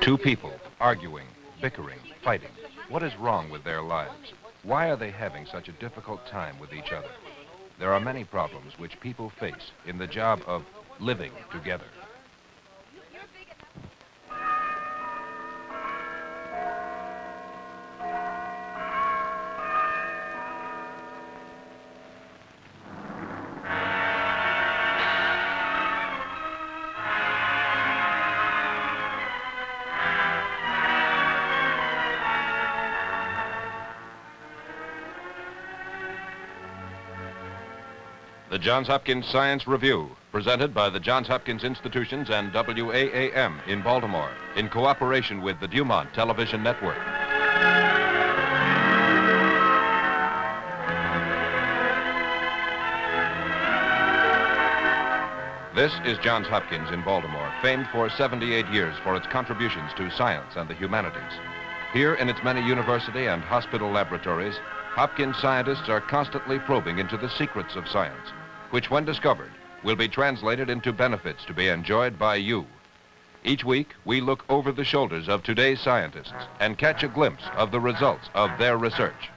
Two people arguing, bickering, fighting. What is wrong with their lives? Why are they having such a difficult time with each other? There are many problems which people face in the job of living together. The Johns Hopkins Science Review, presented by the Johns Hopkins Institutions and WAAM in Baltimore, in cooperation with the Dumont Television Network. This is Johns Hopkins in Baltimore, famed for 78 years for its contributions to science and the humanities. Here in its many university and hospital laboratories, Hopkins scientists are constantly probing into the secrets of science, which, when discovered, will be translated into benefits to be enjoyed by you. Each week, we look over the shoulders of today's scientists and catch a glimpse of the results of their research.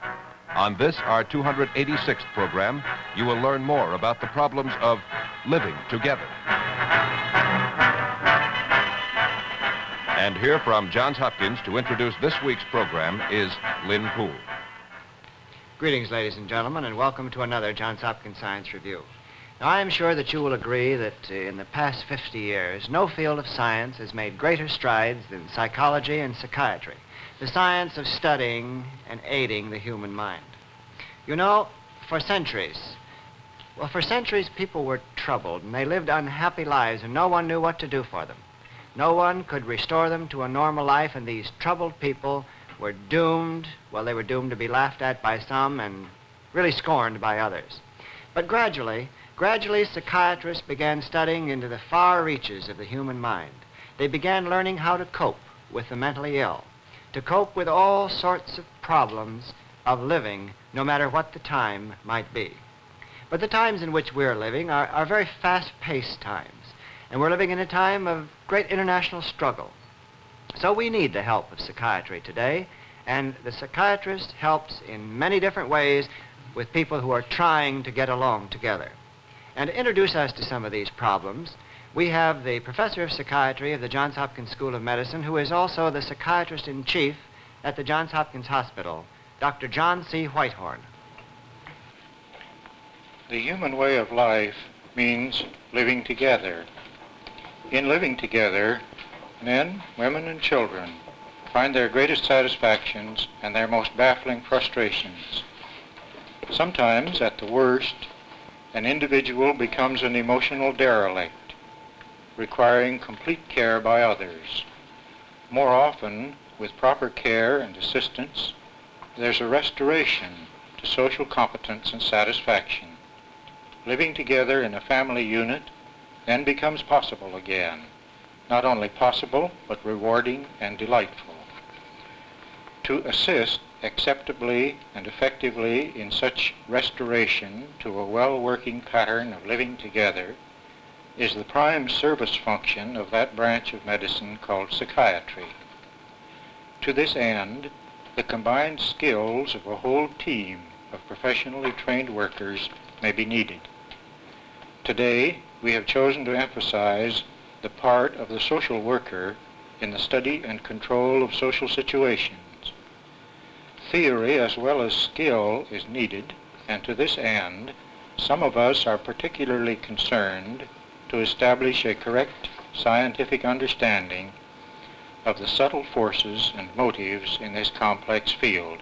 On this, our 286th program, you will learn more about the problems of living together. And here from Johns Hopkins to introduce this week's program is Lynn Poole. Greetings, ladies and gentlemen, and welcome to another Johns Hopkins Science Review. Now, I am sure that you will agree that in the past 50 years, no field of science has made greater strides than psychology and psychiatry, the science of studying and aiding the human mind. You know, for centuries people were troubled, and they lived unhappy lives, and no one knew what to do for them. No one could restore them to a normal life, and these troubled people were doomed. Well, they were doomed to be laughed at by some and really scorned by others. But gradually, psychiatrists began studying into the far reaches of the human mind. They began learning how to cope with the mentally ill, to cope with all sorts of problems of living, no matter what the time might be. But the times in which we're living are very fast-paced times, and we're living in a time of great international struggle. So we need the help of psychiatry today, and the psychiatrist helps in many different ways with people who are trying to get along together. And to introduce us to some of these problems, we have the professor of psychiatry of the Johns Hopkins School of Medicine, who is also the psychiatrist-in-chief at the Johns Hopkins Hospital, Dr. John C. Whitehorn. The human way of life means living together. In living together, men, women, and children find their greatest satisfactions and their most baffling frustrations. Sometimes, at the worst, an individual becomes an emotional derelict, requiring complete care by others. More often, with proper care and assistance, there's a restoration to social competence and satisfaction. Living together in a family unit then becomes possible again. Not only possible, but rewarding and delightful. To assist acceptably and effectively in such restoration to a well-working pattern of living together is the prime service function of that branch of medicine called psychiatry. To this end, the combined skills of a whole team of professionally trained workers may be needed. Today, we have chosen to emphasize the part of the social worker in the study and control of social situations. Theory as well as skill is needed, and to this end, some of us are particularly concerned to establish a correct scientific understanding of the subtle forces and motives in this complex field,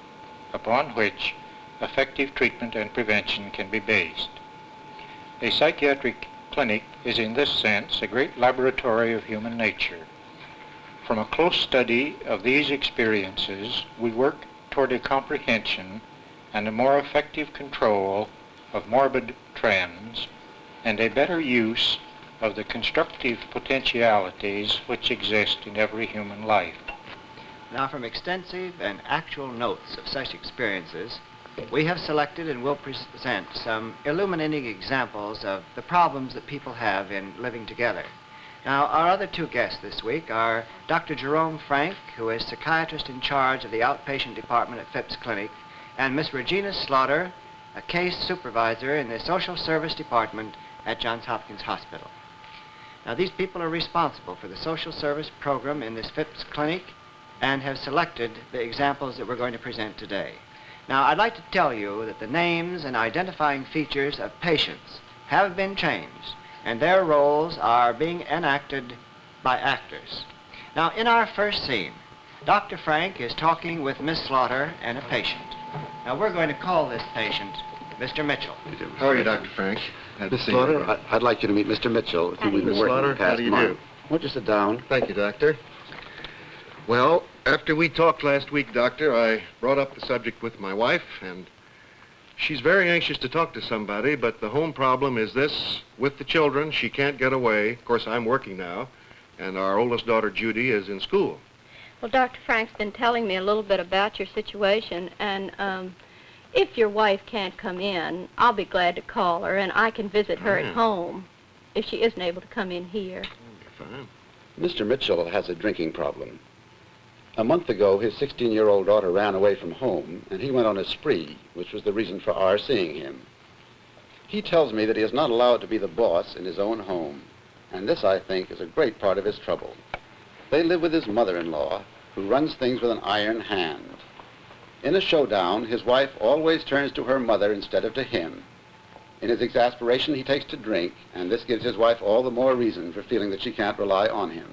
upon which effective treatment and prevention can be based. A psychiatric clinic is in this sense a great laboratory of human nature. From a close study of these experiences, we work toward a comprehension and a more effective control of morbid trends and a better use of the constructive potentialities which exist in every human life. Now, from extensive and actual notes of such experiences, we have selected and will present some illuminating examples of the problems that people have in living together. Now, our other two guests this week are Dr. Jerome Frank, who is psychiatrist in charge of the outpatient department at Phipps Clinic, and Miss Regina Slaughter, a case supervisor in the social service department at Johns Hopkins Hospital. Now, these people are responsible for the social service program in this Phipps Clinic and have selected the examples that we're going to present today. Now, I'd like to tell you that the names and identifying features of patients have been changed, and their roles are being enacted by actors. Now, in our first scene, Dr. Frank is talking with Miss Slaughter and a patient. Now, we're going to call this patient Mr. Mitchell. How are you, Dr. Frank? Miss Slaughter, I'd like you to meet Mr. Mitchell, with whom we've been working the past month. How do you do? Won't you sit down? Thank you, Doctor. Well, after we talked last week, Doctor, I brought up the subject with my wife, and she's very anxious to talk to somebody, but the home problem is this. With the children, she can't get away. Of course, I'm working now, and our oldest daughter, Judy, is in school. Well, Dr. Frank's been telling me a little bit about your situation, and if your wife can't come in, I'll be glad to call her, and I can visit her at home if she isn't able to come in here. That'll be fine. Mr. Mitchell has a drinking problem. A month ago, his 16-year-old daughter ran away from home, and he went on a spree, which was the reason for our seeing him. He tells me that he is not allowed to be the boss in his own home, and this, I think, is a great part of his trouble. They live with his mother-in-law, who runs things with an iron hand. In a showdown, his wife always turns to her mother instead of to him. In his exasperation, he takes to drink, and this gives his wife all the more reason for feeling that she can't rely on him.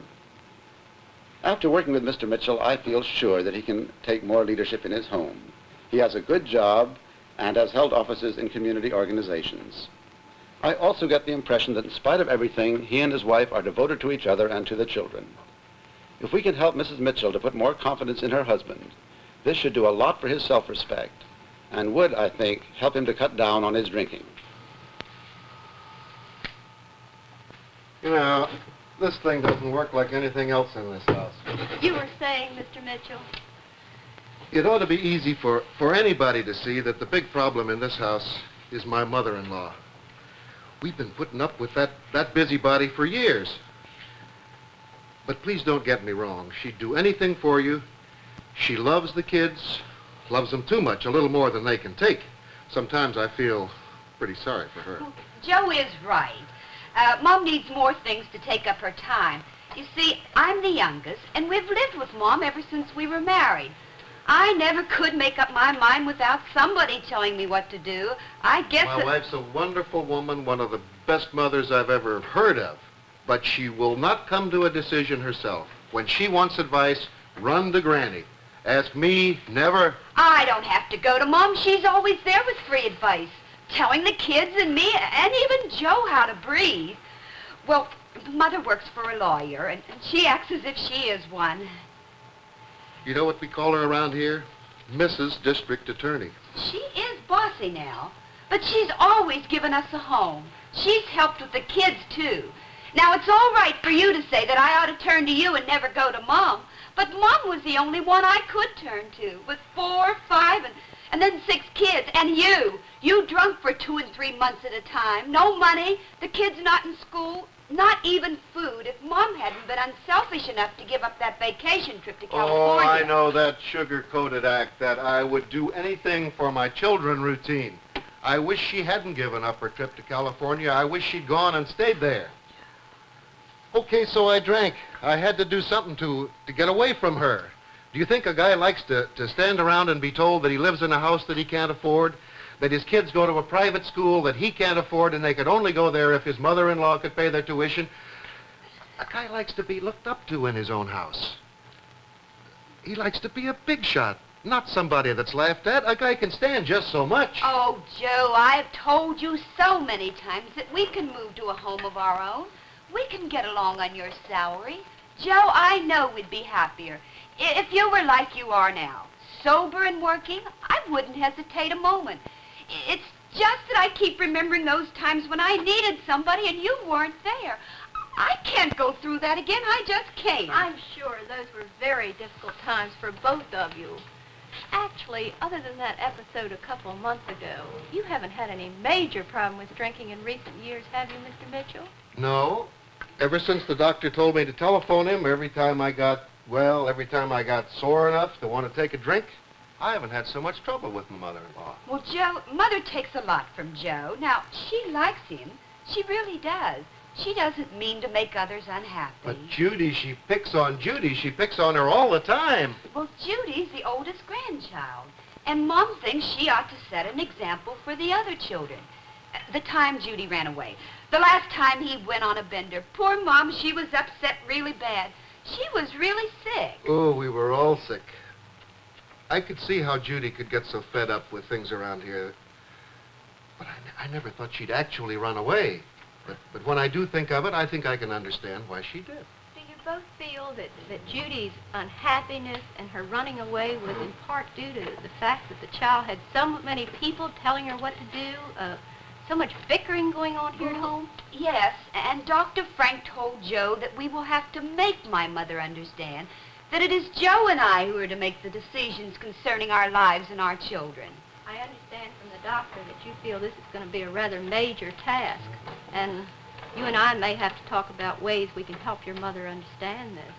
After working with Mr. Mitchell, I feel sure that he can take more leadership in his home. He has a good job and has held offices in community organizations. I also get the impression that in spite of everything, he and his wife are devoted to each other and to the children. If we can help Mrs. Mitchell to put more confidence in her husband, this should do a lot for his self-respect and would, I think, help him to cut down on his drinking. You know, this thing doesn't work like anything else in this house. You were saying, Mr. Mitchell? It ought to be easy for anybody to see that the big problem in this house is my mother-in-law. We've been putting up with that busybody for years. But please don't get me wrong. She'd do anything for you. She loves the kids, loves them too much, a little more than they can take. Sometimes I feel pretty sorry for her. Well, Joe is right. Mom needs more things to take up her time. You see, I'm the youngest, and we've lived with Mom ever since we were married. I never could make up my mind without somebody telling me what to do. I guess My wife's a wonderful woman, one of the best mothers I've ever heard of. But she will not come to a decision herself. When she wants advice, run to Granny. Ask me, never. I don't have to go to Mom. She's always there with free advice, telling the kids and me and even Joe how to breathe. Well, Mother works for a lawyer, and she acts as if she is one. You know what we call her around here? Mrs. District Attorney. She is bossy now, but she's always given us a home. She's helped with the kids, too. Now, it's all right for you to say that I ought to turn to you and never go to Mom, but Mom was the only one I could turn to, with 4, 5, and then 6 kids, and you. You drunk for 2 and 3 months at a time. No money, the kids not in school, not even food. If Mom hadn't been unselfish enough to give up that vacation trip to California. Oh, I know that sugar-coated act, that I would do anything for my children routine. I wish she hadn't given up her trip to California. I wish she'd gone and stayed there. Okay, so I drank. I had to do something to get away from her. Do you think a guy likes to stand around and be told that he lives in a house that he can't afford, that his kids go to a private school that he can't afford and they could only go there if his mother-in-law could pay their tuition? A guy likes to be looked up to in his own house. He likes to be a big shot, not somebody that's laughed at. A guy can stand just so much. Oh, Joe, I've told you so many times that we can move to a home of our own. We can get along on your salary. Joe, I know we'd be happier if you were like you are now, sober and working. I wouldn't hesitate a moment. It's just that I keep remembering those times when I needed somebody and you weren't there. I can't go through that again. I just can't. I'm sure those were very difficult times for both of you. Actually, other than that episode a couple of months ago, you haven't had any major problem with drinking in recent years, have you, Mr. Mitchell? No. Ever since the doctor told me to telephone him every time I got sore enough to want to take a drink, I haven't had so much trouble with my mother-in-law. Well, Joe, Mother takes a lot from Joe. Now, she likes him. She really does. She doesn't mean to make others unhappy. But Judy, she picks on Judy. She picks on her all the time. Well, Judy's the oldest grandchild, and Mom thinks she ought to set an example for the other children. The time Judy ran away, the last time he went on a bender, poor Mom, she was upset really bad. She was really sick. Oh, we were all sick. I could see how Judy could get so fed up with things around here. But I never thought she'd actually run away. But when I do think of it, I think I can understand why she did. Do you both feel that Judy's unhappiness and her running away was in part due to the fact that the child had so many people telling her what to do, so much bickering going on here at home? Yes, and Dr. Frank told Joe that we will have to make my mother understand that it is Joe and I who are to make the decisions concerning our lives and our children. I understand from the doctor that you feel this is going to be a rather major task, and you and I may have to talk about ways we can help your mother understand this.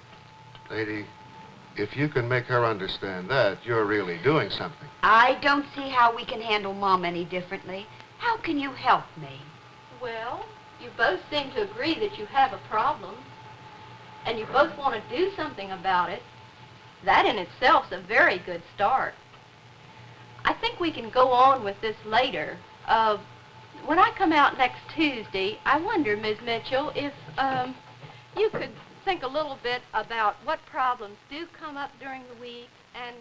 Lady, if you can make her understand that, you're really doing something. I don't see how we can handle Mom any differently. How can you help me? Well, you both seem to agree that you have a problem, and you both want to do something about it. That in itself's a very good start. I think we can go on with this later. When I come out next Tuesday, I wonder, Ms. Mitchell, if you could think a little bit about what problems do come up during the week and...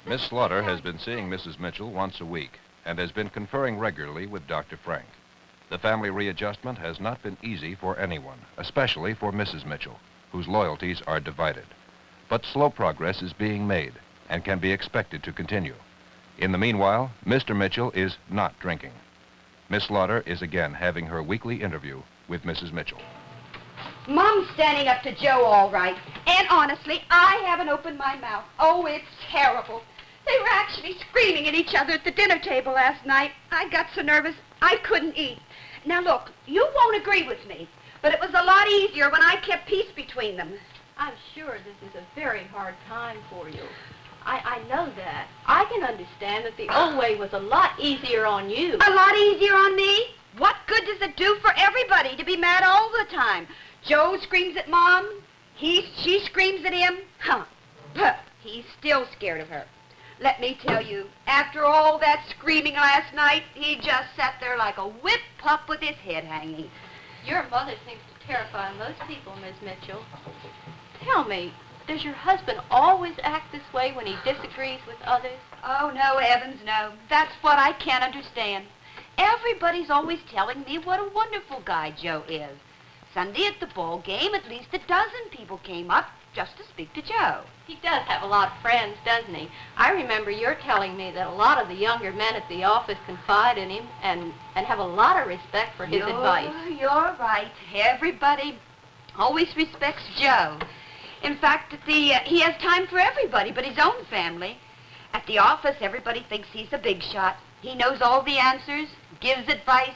Miss Slaughter has been seeing Mrs. Mitchell once a week and has been conferring regularly with Dr. Frank. The family readjustment has not been easy for anyone, especially for Mrs. Mitchell, whose loyalties are divided. But slow progress is being made and can be expected to continue. In the meanwhile, Mr. Mitchell is not drinking. Miss Slaughter is again having her weekly interview with Mrs. Mitchell. Mom's standing up to Joe all right. And honestly, I haven't opened my mouth. Oh, it's terrible. They were actually screaming at each other at the dinner table last night. I got so nervous, I couldn't eat. Now, look, you won't agree with me, but it was a lot easier when I kept peace between them. I'm sure this is a very hard time for you. I know that. I can understand that the old way was a lot easier on you. A lot easier on me? What good does it do for everybody to be mad all the time? Joe screams at Mom. She screams at him. Huh. He's still scared of her. Let me tell you, after all that screaming last night, he just sat there like a whipped pup with his head hanging. Your mother seems to terrify most people, Miss Mitchell. Tell me, does your husband always act this way when he disagrees with others? Oh, no, Evans, no. That's what I can't understand. Everybody's always telling me what a wonderful guy Joe is. Sunday at the ball game, at least a dozen people came up just to speak to Joe. He does have a lot of friends, doesn't he? I remember you're telling me that a lot of the younger men at the office confide in him and have a lot of respect for his advice. You're right. Everybody always respects Joe. In fact, he has time for everybody but his own family. At the office, everybody thinks he's a big shot. He knows all the answers, gives advice.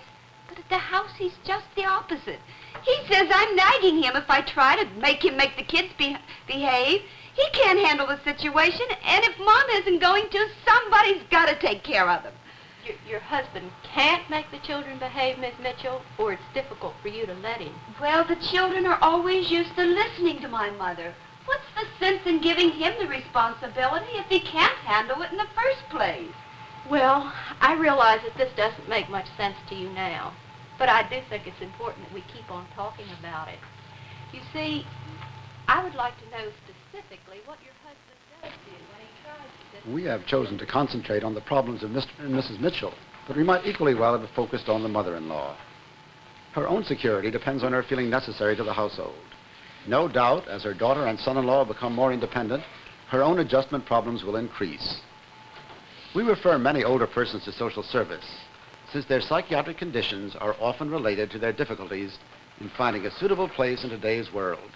But at the house, he's just the opposite. He says I'm nagging him if I try to make him make the kids behave. He can't handle the situation, and if Mom isn't going to, somebody's got to take care of him. Your husband can't make the children behave, Miss Mitchell, or it's difficult for you to let him? Well, the children are always used to listening to my mother. What's the sense in giving him the responsibility if he can't handle it in the first place? Well, I realize that this doesn't make much sense to you now, but I do think it's important that we keep on talking about it. You see, I would like to know specifically what your husband does do when he tries to... We have chosen to concentrate on the problems of Mr. and Mrs. Mitchell, but we might equally well have focused on the mother-in-law. Her own security depends on her feeling necessary to the household. No doubt, as her daughter and son-in-law become more independent, her own adjustment problems will increase. We refer many older persons to social service, since their psychiatric conditions are often related to their difficulties in finding a suitable place in today's world.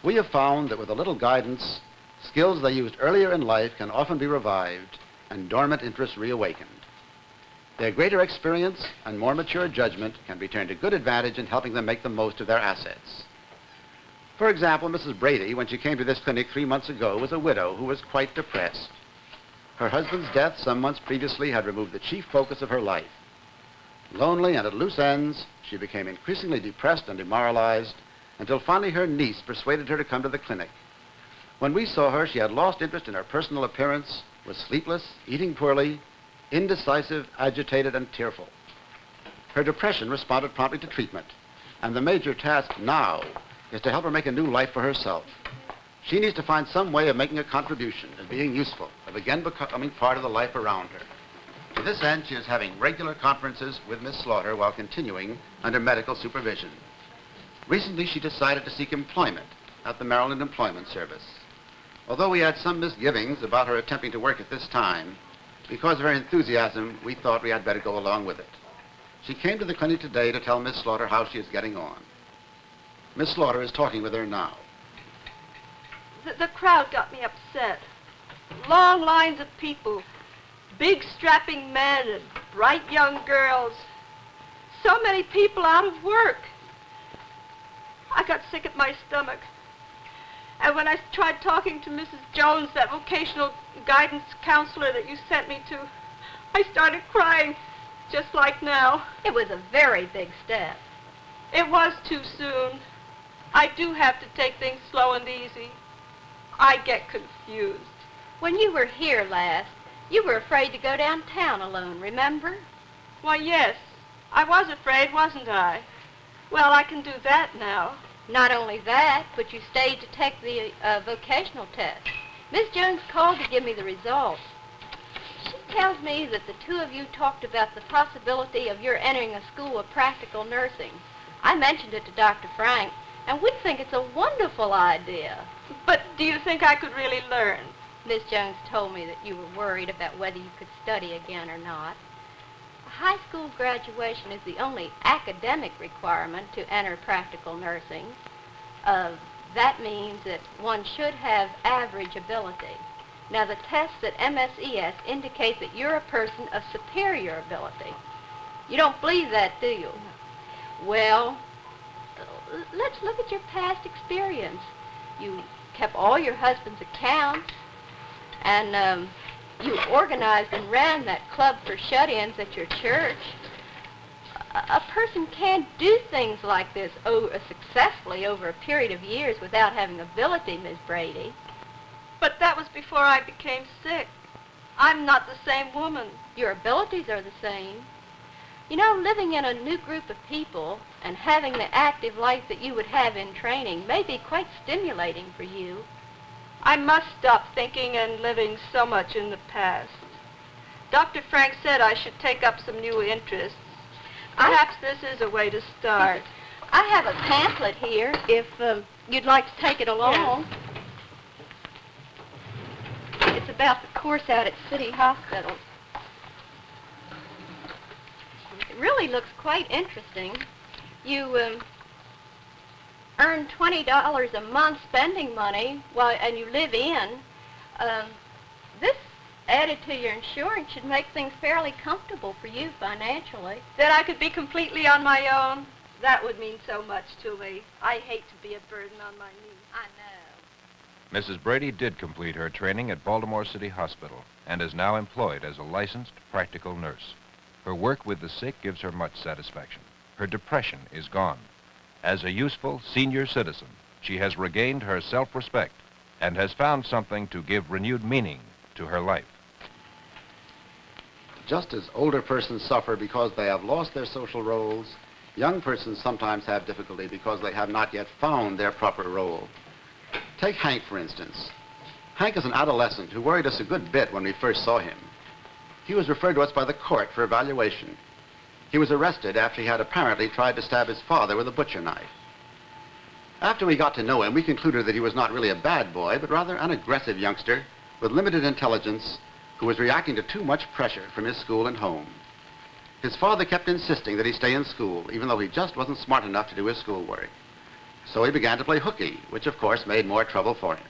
We have found that with a little guidance, skills they used earlier in life can often be revived and dormant interests reawakened. Their greater experience and more mature judgment can be turned to good advantage in helping them make the most of their assets. For example, Mrs. Brady, when she came to this clinic 3 months ago, was a widow who was quite depressed. Her husband's death some months previously had removed the chief focus of her life. Lonely and at loose ends, she became increasingly depressed and demoralized until finally her niece persuaded her to come to the clinic. When we saw her, she had lost interest in her personal appearance, was sleepless, eating poorly, indecisive, agitated, and tearful. Her depression responded promptly to treatment, and the major task now is to help her make a new life for herself. She needs to find some way of making a contribution, of being useful, of again becoming part of the life around her. To this end, she is having regular conferences with Miss Slaughter while continuing under medical supervision. Recently, she decided to seek employment at the Maryland Employment Service. Although we had some misgivings about her attempting to work at this time, because of her enthusiasm, we thought we had better go along with it. She came to the clinic today to tell Miss Slaughter how she is getting on. Miss Slaughter is talking with her now. The crowd got me upset. Long lines of people, big strapping men and bright young girls. So many people out of work. I got sick at my stomach. And when I tried talking to Mrs. Jones, that vocational guidance counselor that you sent me to, I started crying, just like now. It was a very big step. It was too soon. I do have to take things slow and easy. I get confused. When you were here last, you were afraid to go downtown alone, remember? Why, yes. I was afraid, wasn't I? Well, I can do that now. Not only that, but you stayed to take the vocational test. Miss Jones called to give me the results. She tells me that the two of you talked about the possibility of your entering a school of practical nursing. I mentioned it to Dr. Frank, and we think it's a wonderful idea. But do you think I could really learn? Miss Jones told me that you were worried about whether you could study again or not. High school graduation is the only academic requirement to enter practical nursing. That means that one should have average ability. Now, the tests at MSES indicate that you're a person of superior ability. You don't believe that, do you? Well, let's look at your past experience. You kept all your husband's accounts, and you organized and ran that club for shut-ins at your church. A person can't do things like this successfully over a period of years without having ability, Miss Brady. But that was before I became sick. I'm not the same woman. Your abilities are the same. You know, living in a new group of people and having the active life that you would have in training may be quite stimulating for you. I must stop thinking and living so much in the past. Dr. Frank said I should take up some new interests. Perhaps this is a way to start. I have a pamphlet here if you'd like to take it along. Yes. It's about the course out at City Hospital. It really looks quite interesting. You earn $20 a month spending money and you live in. This added to your insurance should make things fairly comfortable for you financially. That I could be completely on my own? That would mean so much to me. I hate to be a burden on my knees. I know. Mrs. Brady did complete her training at Baltimore City Hospital and is now employed as a licensed practical nurse. Her work with the sick gives her much satisfaction. Her depression is gone. As a useful senior citizen, she has regained her self-respect and has found something to give renewed meaning to her life. Just as older persons suffer because they have lost their social roles, young persons sometimes have difficulty because they have not yet found their proper role. Take Hank, for instance. Hank is an adolescent who worried us a good bit when we first saw him. He was referred to us by the court for evaluation. He was arrested after he had apparently tried to stab his father with a butcher knife. After we got to know him, we concluded that he was not really a bad boy, but rather an aggressive youngster with limited intelligence who was reacting to too much pressure from his school and home. His father kept insisting that he stay in school, even though he just wasn't smart enough to do his schoolwork. So he began to play hooky, which of course made more trouble for him.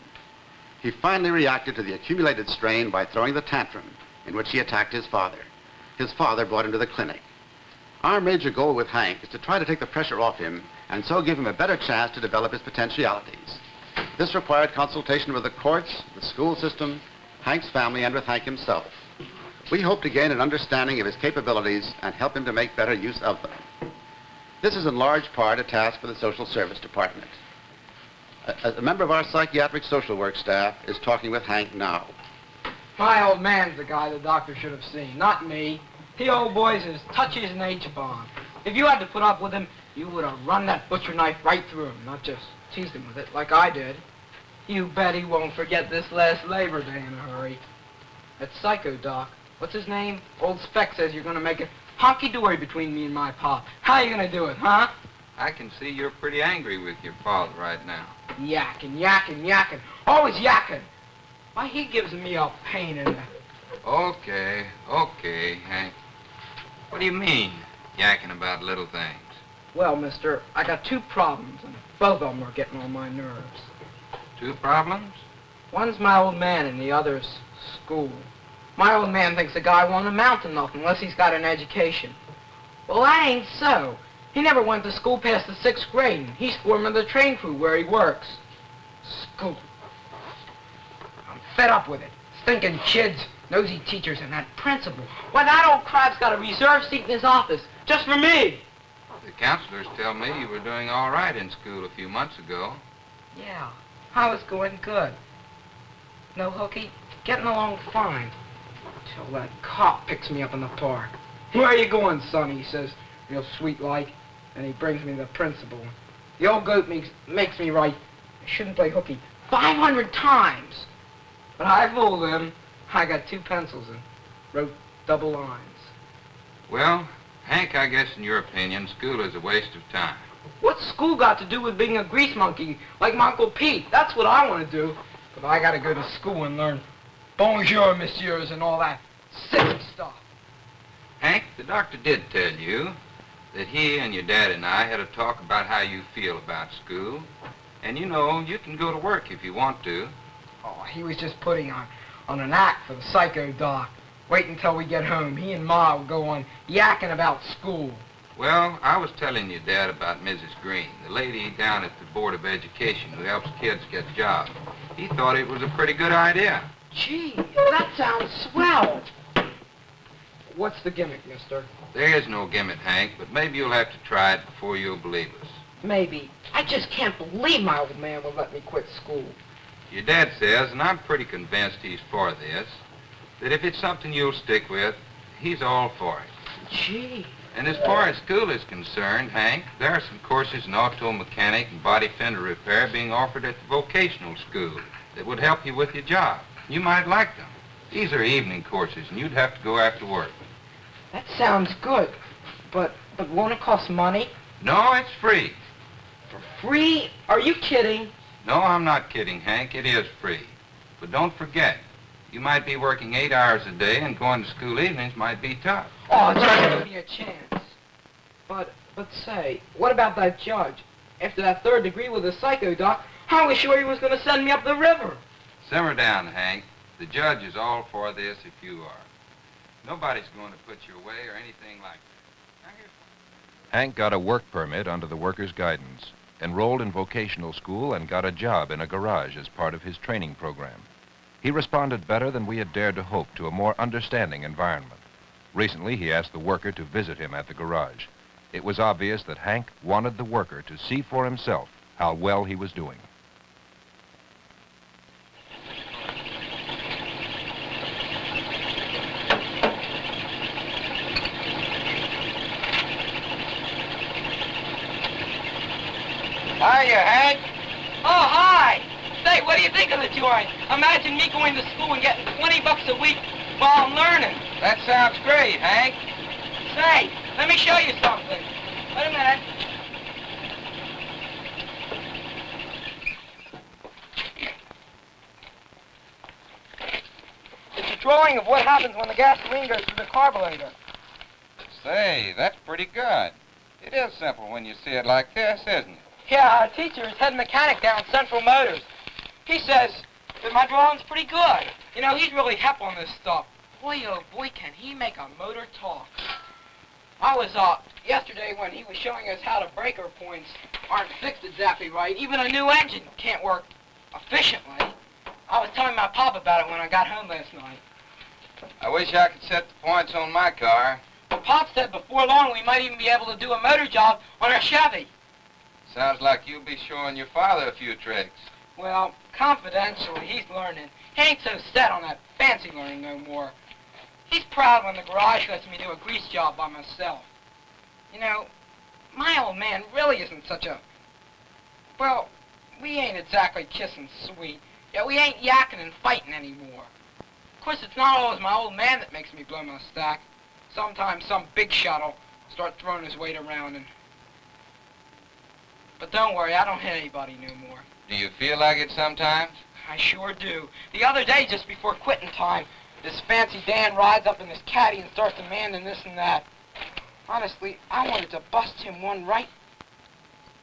He finally reacted to the accumulated strain by throwing the tantrum in which he attacked his father. His father brought him to the clinic. Our major goal with Hank is to try to take the pressure off him and so give him a better chance to develop his potentialities. This required consultation with the courts, the school system, Hank's family, and with Hank himself. We hope to gain an understanding of his capabilities and help him to make better use of them. This is in large part a task for the Social Service Department. A member of our psychiatric social work staff is talking with Hank now. My old man's the guy the doctor should have seen, not me. He old boy's as touchy as an H-bomb. If you had to put up with him, you would have run that butcher knife right through him, not just teased him with it like I did. You bet he won't forget this last Labor Day in a hurry. That psycho doc, what's his name? Old Speck says you're going to make it honky-dory between me and my pa. How are you going to do it, huh? I can see you're pretty angry with your father right now. Yakking, yakking, yakking. Always yakking. Why, he gives me a pain in the... Okay, Hank. What do you mean, yakking about little things? Well, mister, I got two problems, and both of them are getting on my nerves. Two problems? One's my old man, and the other's school. My old man thinks a guy won't amount to nothing unless he's got an education. Well, that ain't so. He never went to school past the 6th grade, and he's foreman of the train crew where he works. School. I'm fed up with it. Stinking kids, nosy teachers, and that principal. Why, that old crab's got a reserved seat in his office, just for me. The counselors tell me you were doing all right in school a few months ago. Yeah, I was going good. No hooky, getting along fine. Till that cop picks me up in the park. Where are you going, son? He says, real sweet-like. And he brings me to the principal. The old goat makes me write, I shouldn't play hooky, 500 times. But I fooled him. I got 2 pencils and wrote double lines. Well, Hank, I guess in your opinion, school is a waste of time. What's school got to do with being a grease monkey like my Uncle Pete? That's what I want to do. But I got to go to school and learn bonjour, messieurs, and all that silly stuff. Hank, the doctor did tell you that he and your dad and I had a talk about how you feel about school. And you know, you can go to work if you want to. Oh, he was just putting on an act for the psycho doc. Wait until we get home. He and Ma will go on yakking about school. Well, I was telling your dad about Mrs. Green, the lady down at the Board of Education who helps kids get jobs. He thought it was a pretty good idea. Gee, that sounds swell. What's the gimmick, mister? There is no gimmick, Hank, but maybe you'll have to try it before you'll believe us. Maybe. I just can't believe my old man would let me quit school. Your dad says, and I'm pretty convinced he's for this, that if it's something you'll stick with, he's all for it. Gee. And as far as school is concerned, Hank, there are some courses in auto mechanic and body fender repair being offered at the vocational school that would help you with your job. You might like them. These are evening courses, and you'd have to go after work. That sounds good, but won't it cost money? No, it's free. For free? Are you kidding? No, I'm not kidding, Hank. It is free. But don't forget, you might be working 8 hours a day, and going to school evenings might be tough. Oh, just give me a chance. But say, what about that judge? After that 3rd degree with the psycho doc, I was sure he was going to send me up the river. Simmer down, Hank. The judge is all for this if you are. Nobody's going to put you away or anything like that. Hank got a work permit under the workers' guidance, enrolled in vocational school, and got a job in a garage as part of his training program. He responded better than we had dared to hope to a more understanding environment. Recently, he asked the worker to visit him at the garage. It was obvious that Hank wanted the worker to see for himself how well he was doing. Hiya, Hank. Oh, hi. Say, what do you think of the joint? Imagine me going to school and getting $20 a week while I'm learning. That sounds great, Hank. Say, let me show you something. Wait a minute. It's a drawing of what happens when the gasoline goes through the carburetor. Say, that's pretty good. It is simple when you see it like this, isn't it? Yeah, our teacher is head mechanic down at Central Motors. He says that my drawing's pretty good. You know, he's really hep on this stuff. Boy, oh boy, can he make a motor talk. I was, yesterday when he was showing us how the breaker points aren't fixed exactly right. Even a new engine can't work efficiently. I was telling my pop about it when I got home last night. I wish I could set the points on my car. Well, Pop said before long we might even be able to do a motor job on our Chevy. Sounds like you'll be showing your father a few tricks. Well, confidentially, he's learning. He ain't so set on that fancy learning no more. He's proud when the garage lets me do a grease job by myself. You know, my old man really isn't such a... Well, we ain't exactly kissing sweet. Yet we ain't yakking and fighting anymore. Of course, it's not always my old man that makes me blow my stack. Sometimes some big shot'll start throwing his weight around and... But don't worry, I don't hit anybody no more. Do you feel like it sometimes? I sure do. The other day, just before quitting time, this fancy Dan rides up in this caddy and starts demanding this and that. Honestly, I wanted to bust him one right.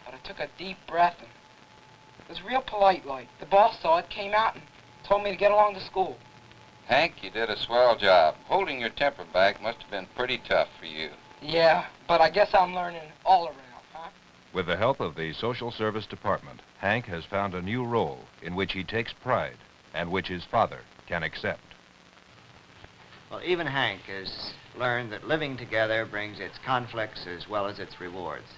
But I took a deep breath and it was real polite like. The boss saw it, came out and told me to get along to school. Hank, you did a swell job. Holding your temper back must have been pretty tough for you. Yeah, but I guess I'm learning all around, huh? With the help of the Social Service Department, Hank has found a new role in which he takes pride and which his father can accept. Well, even Hank has learned that living together brings its conflicts as well as its rewards.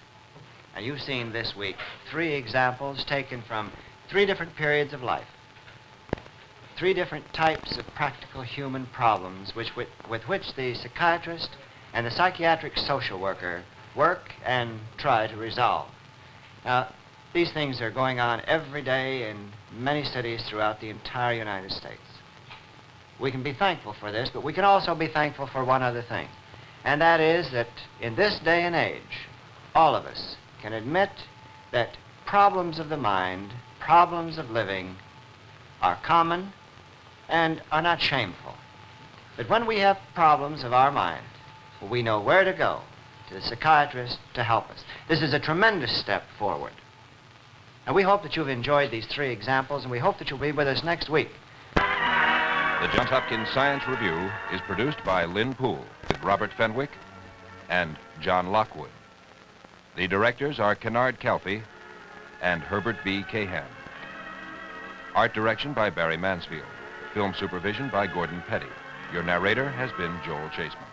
Now, you've seen this week 3 examples taken from 3 different periods of life. 3 different types of practical human problems with which the psychiatrist and the psychiatric social worker work and try to resolve. Now, these things are going on every day in many cities throughout the entire United States. We can be thankful for this, but we can also be thankful for one other thing, and that is that in this day and age, all of us can admit that problems of the mind, problems of living, are common and are not shameful. That when we have problems of our mind, we know where to go to the psychiatrist to help us. This is a tremendous step forward. And we hope that you've enjoyed these 3 examples, and we hope that you'll be with us next week. The Johns Hopkins Science Review is produced by Lynn Poole with Robert Fenwick and John Lockwood. The directors are Kennard Calfee and Herbert B. Cahan. Art direction by Barry Mansfield. Film supervision by Gordon Petty. Your narrator has been Joel Chaseman.